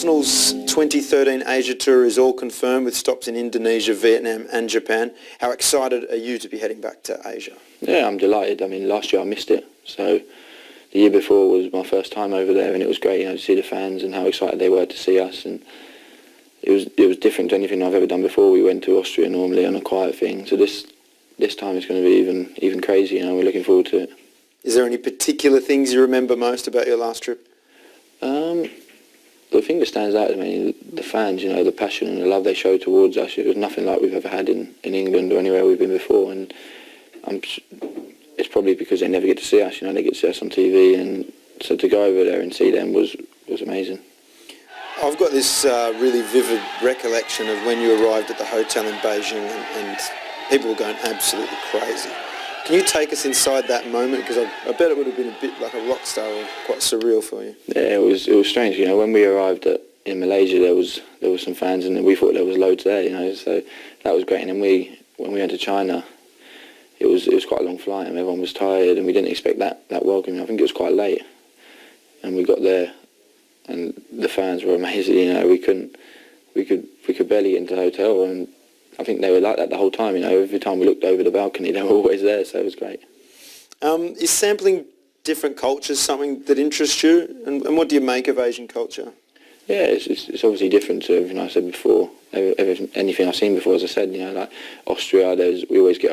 Arsenal's 2013 Asia Tour is all confirmed with stops in Indonesia, Vietnam and Japan. How excited are you to be heading back to Asia? Yeah, I'm delighted. I mean, last year I missed it, so the year before was my first time over there, and it was great, to see the fans and how excited they were to see us. And it was different to anything I've ever done before. We went to Austria normally on a quiet thing, so this time it's going to be even crazy. We're looking forward to it. Is there any particular things you remember most about your last trip? The thing that stands out is, the fans, the passion and the love they showed towards us. It was nothing like we've ever had in England or anywhere we've been before, and it's probably because they never get to see us. They get to see us on TV, and so to go over there and see them was amazing. I've got this really vivid recollection of when you arrived at the hotel in Beijing, and people were going absolutely crazy. Can you take us inside that moment? Because I bet it would have been a bit like a rock star, or quite surreal for you. Yeah, it was strange. When we arrived in Malaysia, there was some fans, and we thought there was loads there. So that was great. And then when we went to China, it was quite a long flight, and everyone was tired, and we didn't expect that welcome. I think it was quite late, and we got there, and the fans were amazing. We could barely get into the hotel, and I think they were like that the whole time. Every time we looked over the balcony, they were always there, so it was great. Is sampling different cultures something that interests you? And what do you make of Asian culture? Yeah, it's obviously different to everything I said before. Anything I've seen before, as I said, like Austria, we always get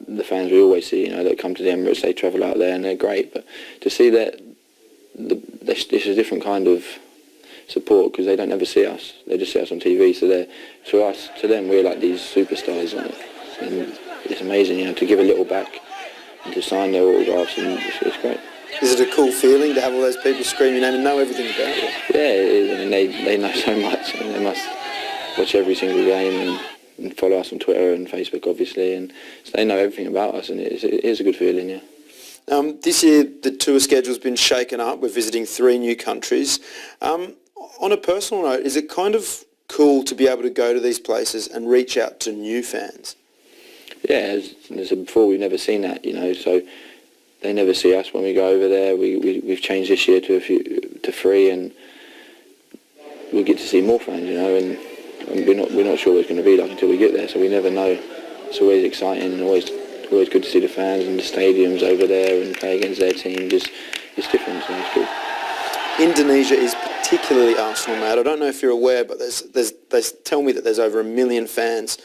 the fans we always see, that come to the Emirates, they travel out there and they're great. But to see that, this is a different kind of support, because they don't ever see us. They just see us on TV. So to them, we're like these superstars, and it's amazing, to give a little back and to sign their autographs, and it's great. Is it a cool feeling to have all those people screaming and know everything about you? Yeah, it is. They know so much, and they must watch every single game and follow us on Twitter and Facebook, obviously, and so they know everything about us, and it is a good feeling, yeah. This year, the tour schedule's been shaken up. We're visiting 3 new countries. On a personal note, is it kind of cool to be able to go to these places and reach out to new fans? Yeah, as I said before, we've never seen that, so they never see us when we go over there. We've changed this year to 3, and we'll get to see more fans, and we're not sure what it's going to be like until we get there, so we never know. It's always exciting and always good to see the fans and the stadiums over there and play against their team. It's different, so it's good. Indonesia is particularly Arsenal mad. I don't know if you're aware, but they tell me that there's over 1 million fans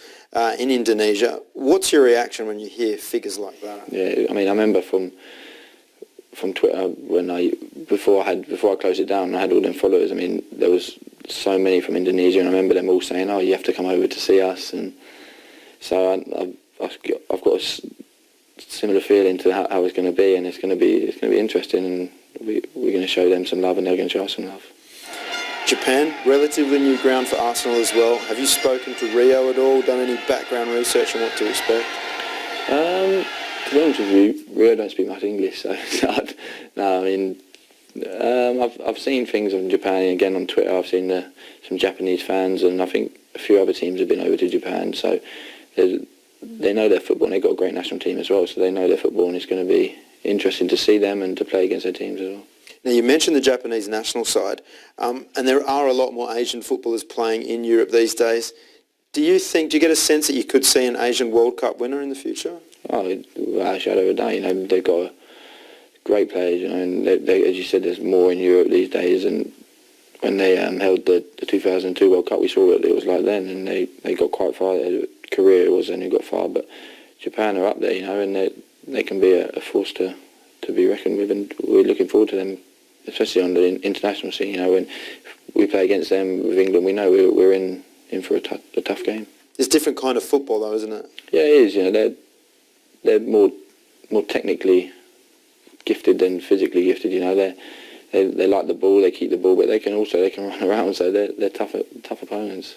in Indonesia. What's your reaction when you hear figures like that? Yeah, I remember from Twitter before I closed it down, I had all them followers. There was so many from Indonesia, and I remember them all saying, "Oh, you have to come over to see us." And so I've got a similar feeling to how it's going to be, and it's going to be interesting, and we're going to show them some love, and they're going to show us some love. Japan, relatively new ground for Arsenal as well. Have you spoken to Rio at all, done any background research on what to expect? To be honest with you, Rio don't speak much English, so no, I've seen things on Japan, and again on Twitter I've seen some Japanese fans, and I think a few other teams have been over to Japan, so they know their football, and they've got a great national team as well, so they know their football, and it's going to be interesting to see them and to play against their teams as well. Now, you mentioned the Japanese national side, and there are a lot more Asian footballers playing in Europe these days. Do you get a sense that you could see an Asian World Cup winner in the future? Oh, without a shadow of a doubt. They've got great players, and as you said, there's more in Europe these days, and when they held the 2002 World Cup, we saw what it was like then, and they got quite far. Korea was then who got far, but Japan are up there, and they can be a force to be reckoned with, and we're looking forward to them, especially on the international scene. When we play against them with England, we know we're in for a tough game. It's a different kind of football, though, isn't it? Yeah, it is. They're more technically gifted than physically gifted. They like the ball, they keep the ball, but they can run around. So they're tough opponents.